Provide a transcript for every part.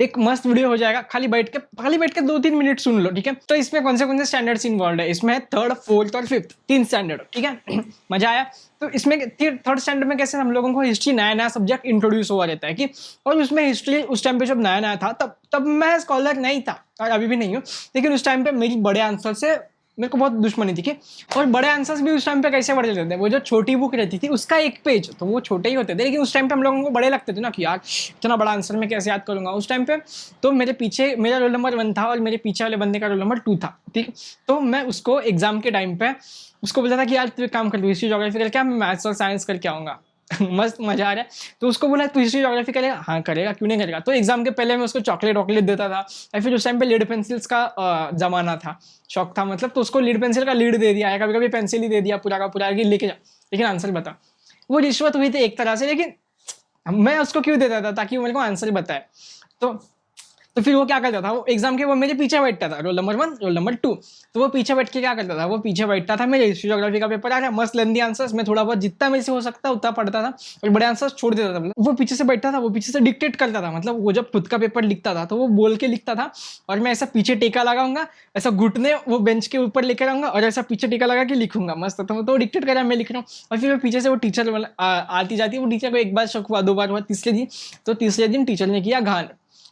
एक मस्त वीडियो हो जाएगा, खाली बैठ के 2-3 मिनट सुन लो, ठीक है। तो इसमें कौन से स्टैंडर्ड्स इन्वॉल्व है, इसमें है 3rd, 4th और 5th, 3 स्टैंडर्ड, ठीक है। मजा आया। तो इसमें 3rd स्टैंडर्ड में कैसे हम लोगों को हिस्ट्री नया सब्जेक्ट इंट्रोड्यूस हुआ रहता है कि, और उसमें हिस्ट्री उस टाइम पे जब नया था तब मैं स्कॉलर नहीं था और अभी भी नहीं हूँ, लेकिन उस टाइम पे मेरी बड़े आंसर से मेरे को बहुत दुश्मनी थी कि, और बड़े आंसर्स भी उस टाइम पे कैसे बड़े लगते थे, वो जो छोटी बुक रहती थी उसका एक पेज तो वो छोटे ही होते थे, लेकिन उस टाइम पे हम लोगों को बड़े लगते थे ना कि यार इतना बड़ा आंसर मैं कैसे याद करूंगा उस टाइम पे। तो मेरे पीछे मेरा रोल नंबर 1 था और मेरे पीछे वाले बंदे का रोल नंबर 2 था, ठीक। तो मैं उसको एग्जाम के टाइम पे उसको बोला था कि यार तू एक काम कर, तू हिस्ट्री ज्योग्राफी करके आ, मैं मैथ्स और साइंस करके आऊंगा। मस्त मजा आ रहा है। तो उसको बोला तू हिस्ट्री ज्योग्राफी करेगा, हाँ करेगा, क्यों नहीं करेगा। तो एग्जाम के पहले मैं उसको चॉकलेट देता था, या फिर उस टाइम पे लीड पेंसिल्स का जमाना था, शौक था मतलब, तो उसको लीड पेंसिल का लीड दे दिया, कभी कभी पेंसिल ही दे दिया पूरा का पूरा कि लेके जा, लेकिन आंसर बता। वो रिश्वत हुई थी एक तरह से, लेकिन मैं उसको क्यों देता था, ताकि वो मेरे को आंसर बताए। तो फिर वो क्या करता था, वो एग्जाम के वो मेरे पीछे बैठता था, रोल नंबर 1 रोल नंबर 2। तो वो पीछे बैठ के क्या करता था, वो पीछे बैठता था, मेरे हिस्ट्री ज्योग्राफी का पेपर आ रहा है, मस्त लेंदी आंसर्स, मैं थोड़ा बहुत जितना मेरे से हो सकता उतना पढ़ता था और बड़े आंसर्स छोड़ देता था। मतलब वो पीछे से बैठता था, वो पीछे से डिक्टेट करता था, मतलब वो जब खुद का पेपर लिखता था तो वो बोल के लिखता था, और मैं ऐसा पीछे टेका लगाऊंगा, ऐसा घुटने वो बेंच के ऊपर लेकर आऊंगा और ऐसा पीछे टेका लगा के लिखूंगा मस्त। तो डिक्टेट कर रहा है, मैं लिख रहा हूँ, और फिर पीछे से वो टीचर आती जाती है, वो टीचर को एक बार शक हुआ, 2 बार हुआ, तीसरे दिन टीचर ने किया घान,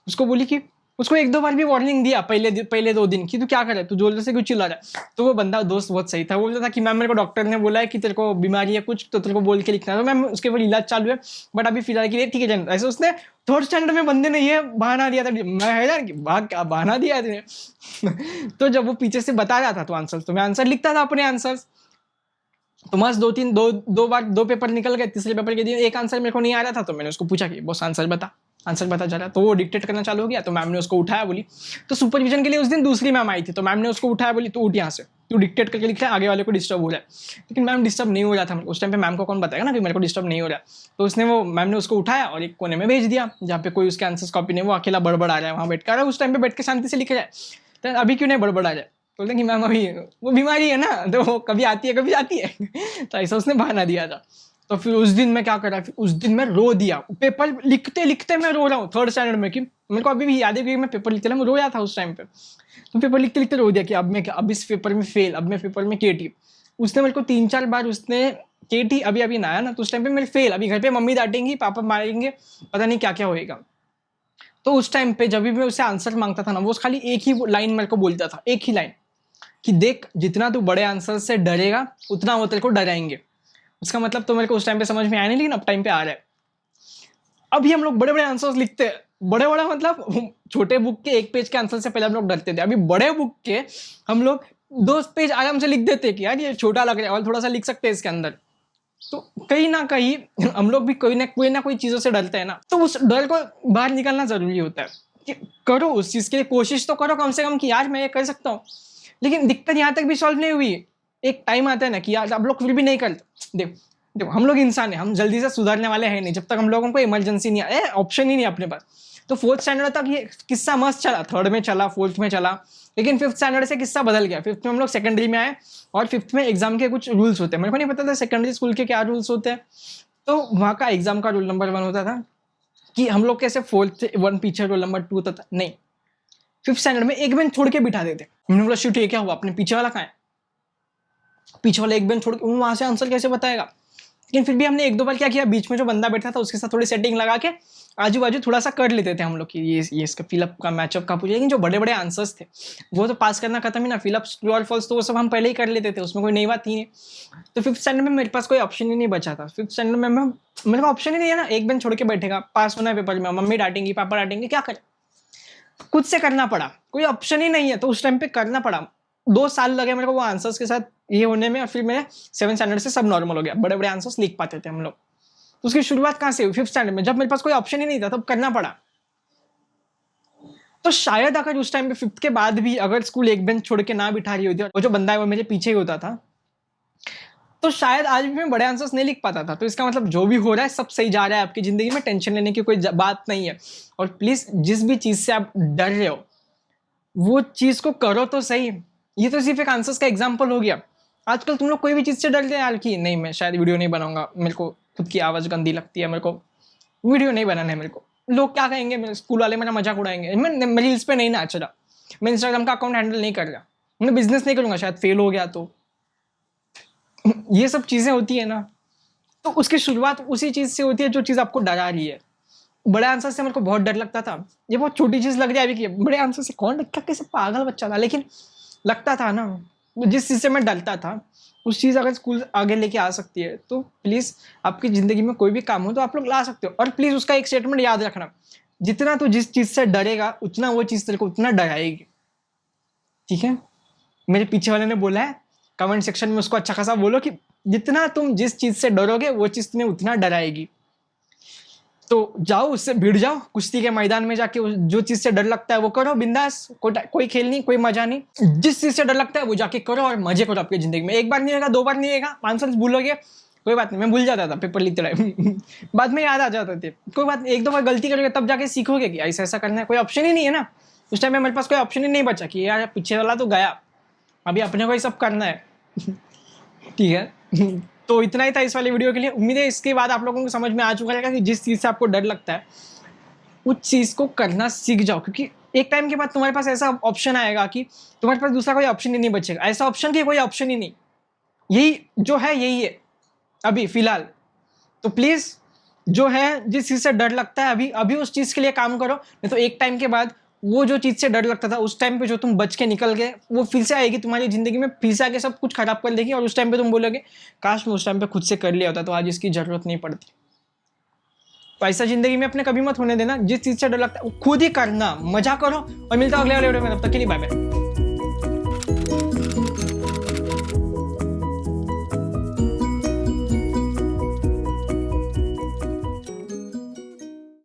उसको बोली कि, उसको 1-2 बार भी वार्निंग दिया पहले 2 दिन कि तू क्या कर रहा है, तू जोर से क्यों चिल्ला रहा है। तो वो बंदा दोस्त बहुत सही था, वो बोलता था कि मैम मेरे को डॉक्टर ने बोला है कि तेरे को बीमारी है कुछ, तो तेरे को बोल के लिखना है। तो मैम उसके ऊपर इलाज चालू है, बट अभी फिलहाल के लिए ठीक है जान। ऐसे उसने 3rd स्टैंडर्ड में बंदे ने ये बहाना दिया था, मैं है यार कि भाग क्या बहाना दिया तुमने। तो जब वो पीछे से बता रहा था तो आंसर, तो मैं आंसर लिखता था अपने आंसर्स। तो मस्त 2 बार 2 पेपर निकल गए, तीसरे पेपर के दिन एक आंसर मेरे को नहीं आ रहा था, तो मैंने उसको पूछा कि बॉस आंसर बता जा रहा। तो वो डिक्टेट करना चालू हो गया, तो मैम ने उसको उठाया, बोली, तो सुपरविजन के लिए उस दिन दूसरी मैम आई थी, तो मैम ने उसको उठाया, बोली तू उठ यहाँ से, तू डिक्टेट करके लिख रहा है, आगे वाले को डिस्टर्ब हो रहा है। लेकिन मैम डिस्टर्ब नहीं हो रहा था उस टाइम पे, मैम को कौन बताएगा ना कि मेरे को डिस्टर्ब नहीं हो रहा। तो उसने वो मैम ने उसको उठाया और एक कोने में भेज दिया, जहाँ पे कोई उसके आंसर्स कॉपी नहीं, वो अकेला बड़बड़ आ रहा है वहाँ बैठ कर, उस टाइम पे बैठ के शांति से लिख रहा है। तो अभी क्यों नहीं बड़बड़ आ जाए, बोलते कि मैम अभी वो बीमारी है ना, तो वो कभी आती है कभी जाती है। तो ऐसा उसने बहाना दिया था। तो फिर उस दिन मैं क्या करा, फिर उस दिन मैं रो दिया, पेपर लिखते लिखते मैं रो रहा हूँ 3rd स्टैंडर्ड में, कि मेरे को अभी भी याद है कि मैं पेपर लिखते मैं रोया था उस टाइम पे। तो पेपर लिखते लिखते रो दिया कि अब इस पेपर में फेल, अब मैं पेपर में केटी। उसने मेरे को 3-4 बार उसने केटी अभी ना आया ना, तो उस टाइम पे मेरे फेल, अभी घर पे मम्मी डांटेंगी, पापा मारेंगे, पता नहीं क्या क्या होएगा। तो उस टाइम पे जब भी मैं उससे आंसर मांगता था ना, वो खाली एक ही लाइन मेरे को बोलता था, एक ही लाइन, कि देख जितना तू बड़े आंसर से डरेगा उतना वो तेरे को डराएंगे। उसका मतलब तो मेरे को उस टाइम पे समझ में आया नहीं, लेकिन अब टाइम पे आ रहा है। अभी हम लोग बड़े बड़े आंसर्स लिखते हैं, बड़े बड़े मतलब छोटे बुक के 1 पेज के आंसर से पहले हम लोग डरते थे, अभी बड़े बुक के हम लोग 2 पेज आराम से लिख देते कि यार ये छोटा लग रहा है और थोड़ा सा लिख सकते हैं इसके अंदर। तो कहीं ना कहीं हम लोग भी कोई ना कोई चीजों से डरते हैं ना, तो उस डर को बाहर निकालना जरूरी होता है कि करो उस चीज के लिए कोशिश तो करो कम से कम कि यार मैं ये कर सकता हूँ। लेकिन दिक्कत यहाँ तक भी सॉल्व नहीं हुई, एक टाइम आता है ना कि यार आप लोग फिर भी नहीं करते। देखो हम लोग इंसान है, हम जल्दी से सुधरने वाले हैं नहीं, जब तक हम लोगों को इमरजेंसी नहीं आए, ऑप्शन ही नहीं अपने पास। तो 4th स्टैंडर्ड तक ये किस्सा मस्त चला, 3rd में चला, 4th में चला, लेकिन 5th स्टैंडर्ड से किस्सा बदल गया। 5th में हम लोग सेकेंडरी में आए और 5th में एग्जाम के कुछ रूल्स होते हैं, मेरे को नहीं पता था सेकेंडरी स्कूल के क्या रूल्स होते हैं। तो वहाँ का एग्जाम का रूल नंबर 1 होता था कि हम लोग कैसे 4th 1 पीछे रोल नंबर 2 होता था, नहीं 5th स्टैंडर्ड में एक बेंच छोड़ के बिठा देते। हमने बोला शिट ये क्या हुआ, अपने पीछे वाला कहाँ है, पीछे वाला एक बेंच छोड़ के वहां से आंसर कैसे बताएगा। लेकिन फिर भी हमने 1-2 बार क्या किया, बीच में जो बंदा बैठा था उसके साथ थोड़ी सेटिंग लगा के आजू बाजू थोड़ा सा कर लेते थे हम लोग कि ये इसका फिलअप का मैचअप का पूछे। लेकिन जो बड़े बड़े आंसर्स थे वो तो पास करना खत्म ही ना, फिलअप ट्रू और फॉल्स तो वो सब हम पहले ही कर लेते थे, उसमें कोई नई बात ही नहीं। तो 5th स्टैंडर्ड में मेरे पास कोई ऑप्शन ही नहीं बचा था। 5th स्टैंडर्ड में मेरे को ऑप्शन ही नहीं है ना, एक बेंच छोड़ के बैठेगा, पास होना है पेपर में, मम्मी डांटेंगी पापा डांटेंगे, क्या करे, खुद से करना पड़ा, कोई ऑप्शन ही नहीं है। तो उस टाइम पे करना पड़ा, 2 साल लगे मेरे को वो आंसर्स के साथ ये होने में, और फिर मेरे 7th स्टैंडर्ड से सब नॉर्मल हो गया, बड़े बड़े आंसर्स लिख पाते थे हम लोग। तो उसकी शुरुआत कहाँ से हुई, 5th स्टैंडर्ड में, जब मेरे पास कोई ऑप्शन ही नहीं था तब करना पड़ा। तो शायद अगर उस टाइम पे 5th के बाद भी अगर स्कूल एक बेंच छोड़ के ना बिठा रही होती और वो जो बंदा है वो मेरे पीछे ही होता था, तो शायद आज भी मैं बड़े आंसर्स नहीं लिख पाता था। तो इसका मतलब जो भी हो रहा है सब सही जा रहा है आपकी जिंदगी में, टेंशन लेने की कोई बात नहीं है। और प्लीज जिस भी चीज से आप डर रहे हो वो चीज को करो तो सही। ये तो सिर्फ एक आंसर्स का एग्जाम्पल हो गया। आजकल तुम लोग कोई भी चीज से डरते हैं यार कि नहीं मैं शायद वीडियो नहीं बनाऊंगा, मेरे को खुद की आवाज गंदी लगती है, मेरे को वीडियो नहीं बनाना है, मेरे को लोग क्या कहेंगे, मेरे स्कूल वाले मेरा मजाक उड़ाएंगे, मैं रील्स पे नहीं नाच रहा, मैं इंस्टाग्राम का अकाउंट हैंडल नहीं कर रहा, मैं बिजनेस नहीं करूंगा, शायद फेल हो गया तो। ये सब चीजें होती है ना, तो उसकी शुरुआत उसी चीज से होती है जो चीज आपको डरा रही है। बड़े आंसर से मेरे को बहुत डर लगता था, ये बहुत छोटी चीज लग रही है अभी की, बड़े आंसर से कौन क्या, कैसे पागल बच्चा था, लेकिन लगता था ना, जिस चीज से मैं डरता था उस चीज अगर स्कूल आगे लेके आ सकती है तो प्लीज आपकी जिंदगी में कोई भी काम हो तो आप लोग ला सकते हो। और प्लीज उसका एक स्टेटमेंट याद रखना, जितना तू जिस चीज से डरेगा उतना वो चीज तेरे को उतना डराएगी, ठीक है। मेरे पीछे वाले ने बोला है, कमेंट सेक्शन में उसको अच्छा खासा बोलो कि जितना तुम जिस चीज से डरोगे वो चीज तुम्हें उतना डराएगी। तो जाओ उससे भिड़ जाओ, कुश्ती के मैदान में जाके जो चीज से डर लगता है वो करो बिंदास, कोई खेल नहीं, कोई मजा नहीं, जिस चीज से डर लगता है वो जाके करो और मजे करो अपनी जिंदगी में। एक बार नहीं होगा, 2 बार नहीं होगा, 5 साल भूलोगे, कोई बात नहीं, मैं भूल जाता था पेपर लिखते रहे बाद में याद आ जाते थे, कोई बात नहीं, 1-2 बार गलती करोगे तब जाके सीखोगे कि ऐसा ऐसा करना है, कोई ऑप्शन ही नहीं है ना। उस टाइम में मेरे पास कोई ऑप्शन ही नहीं बचा कि यार पीछे वाला तो गया, अभी अपने को ही सब करना है ठीक है तो इतना ही था इस वाली वीडियो के लिए। उम्मीद है इसके बाद आप लोगों को समझ में आ चुका रहेगा कि जिस चीज़ से आपको डर लगता है उस चीज़ को करना सीख जाओ, क्योंकि एक टाइम के बाद तुम्हारे पास ऐसा ऑप्शन आएगा कि तुम्हारे पास दूसरा कोई ऑप्शन ही नहीं बचेगा, ऐसा ऑप्शन की कोई ऑप्शन ही नहीं, यही जो है यही है अभी फिलहाल। तो प्लीज़ जो है जिस चीज़ से डर लगता है अभी अभी उस चीज़ के लिए काम करो, नहीं तो एक टाइम के बाद वो जो चीज़ से डर लगता था उस टाइम पे जो तुम बच के निकल गए वो फिर से आएगी तुम्हारी ज़िंदगी में, फिर से आके सब कुछ खराब कर देगी और उस टाइम पे तुम बोलोगे काश मैं उस टाइम पे खुद से कर लिया होता तो आज इसकी ज़रूरत नहीं पड़ती। तो ऐसा ज़िंदगी में अपने कभी मत होने देना, जिस चीज़ से डर लगता है वो खुद ही करना, मजा करो। और मिलता हूं अगले वाले वीडियो में, तब तक के लिए बाय बाय।